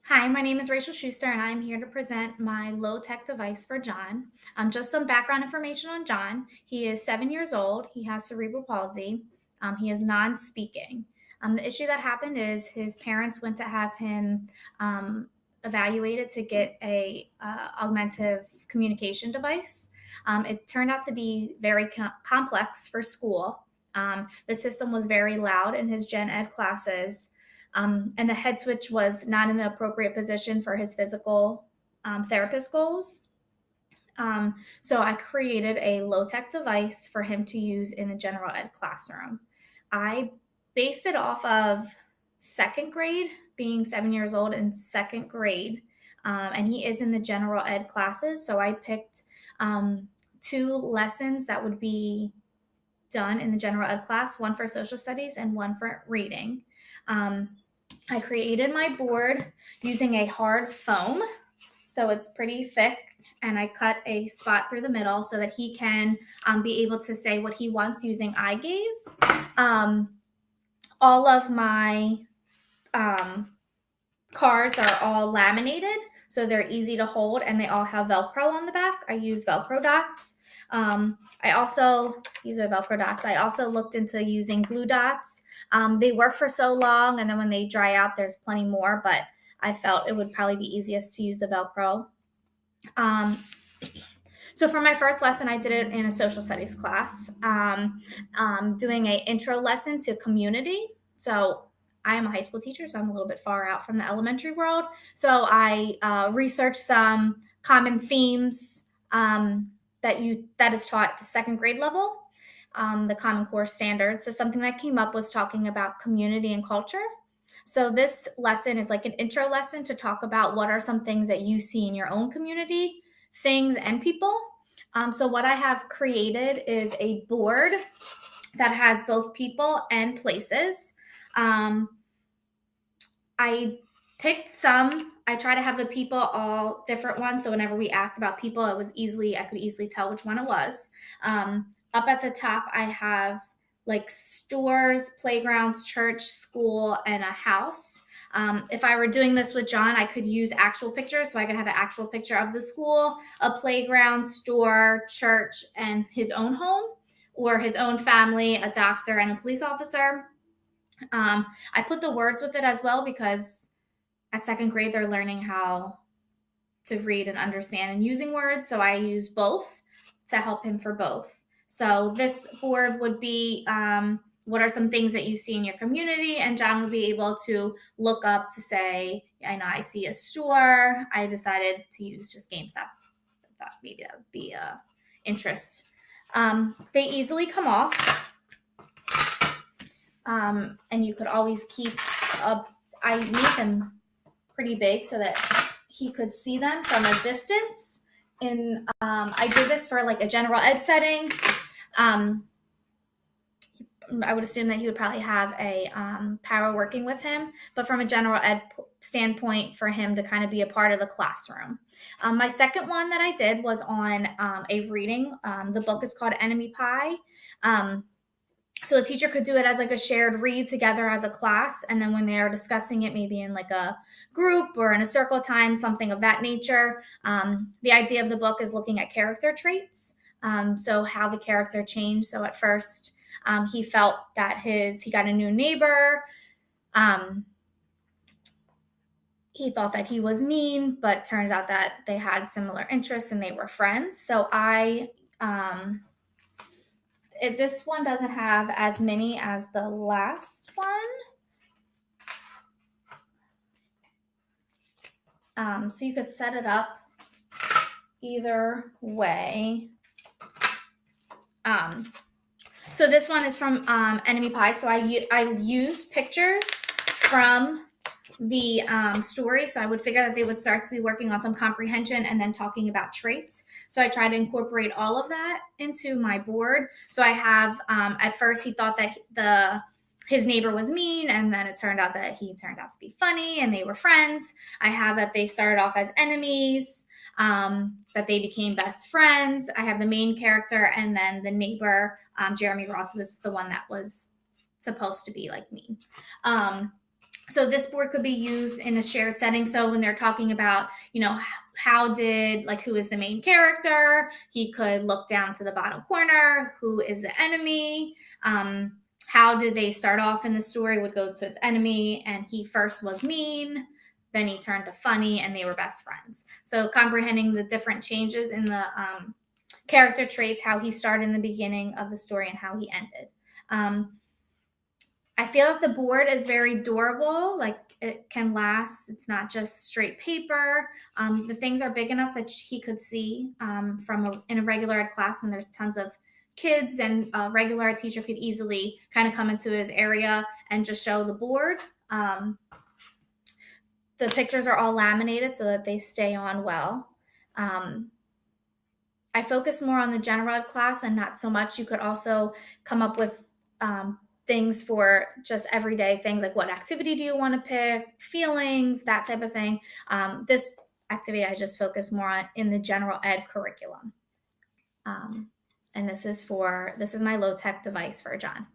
Hi, my name is Rachel Schuster, and I'm here to present my low tech device for John. Just some background information on John. He is 7 years old. He has cerebral palsy. He is non speaking. The issue that happened is his parents went to have him evaluated to get a augmentative communication device. It turned out to be very complex for school. The system was very loud in his gen ed classes, and the head switch was not in the appropriate position for his physical therapist goals. So I created a low tech device for him to use in the general ed classroom. I based it off of second grade, being 7 years old in second grade, and he is in the general ed classes. So I picked two lessons that would be done in the general ed class, one for social studies and one for reading. Um, I created my board using a hard foam, so it's pretty thick, and I cut a spot through the middle so that he can be able to say what he wants using eye gaze. All of my um, cards are all laminated, so they're easy to hold, and they all have Velcro on the back. I use Velcro dots. These are Velcro dots. I also looked into using glue dots. They work for so long, and then when they dry out, there's plenty more, but I felt it would probably be easiest to use the Velcro. Um, so for my first lesson, I did it in a social studies class, doing an intro lesson to community. So I am a high school teacher, so I'm a little bit far out from the elementary world. So I researched some common themes that is taught at the second grade level, the Common Core standards. So something that came up was talking about community and culture. So this lesson is like an intro lesson to talk about what are some things that you see in your own community, things, and people. So what I have created is a board that has both people and places. Um, I picked some. I try to have the people all different ones. So whenever we asked about people, I could easily tell which one it was. Up at the top, I have like stores, playgrounds, church, school, and a house. If I were doing this with John, I could use actual pictures. So I could have an actual picture of the school, a playground, store, church, and his own home, or his own family, a doctor, and a police officer. I put the words with it as well because at second grade they're learning how to read and understand and using words. So I use both to help him for both. So this board would be what are some things that you see in your community, and John would be able to look up to say, I know I see a store. I decided to use just GameStop. I thought maybe that would be interest. They easily come off. And you could always keep up. I made them pretty big so that he could see them from a distance. And I did this for like a general ed setting. I would assume that he would probably have a para working with him, but from a general ed standpoint, for him to kind of be a part of the classroom. My second one that I did was on a reading. The book is called Enemy Pie. So the teacher could do it as like a shared read together as a class, and then when they're discussing it, maybe in like a group or in a circle time, something of that nature. The idea of the book is looking at character traits, so how the character changed. So at first, he felt that he got a new neighbor. He thought that he was mean, but turns out that they had similar interests and they were friends. So this one doesn't have as many as the last one. So you could set it up either way. So this one is from Enemy Pie. So I use pictures from the story. So I would figure that they would start to be working on some comprehension and then talking about traits. So I try to incorporate all of that into my board. So I have, at first he thought that his neighbor was mean, and then it turned out that he turned out to be funny and they were friends. I have that they started off as enemies, that they became best friends. I have the main character, and then the neighbor, Jeremy Ross, was the one that was supposed to be like mean. So this board could be used in a shared setting. So when they're talking about, how did, like, who is the main character, he could look down to the bottom corner, who is the enemy, how did they start off in the story, would go to its enemy, and he first was mean, then he turned to funny, and they were best friends. So comprehending the different changes in the character traits, how he started in the beginning of the story and how he ended. I feel like the board is very durable. Like, it can last. It's not just straight paper. The things are big enough that he could see in a regular ed class when there's tons of kids, and a regular ed teacher could easily kind of come into his area and just show the board. The pictures are all laminated so that they stay on well. I focus more on the general ed class and not so much. You could also come up with things for just everyday things, like what activity do you want to pick, feelings, that type of thing. This activity I just focus more on in the general ed curriculum. And this is my low tech device for John.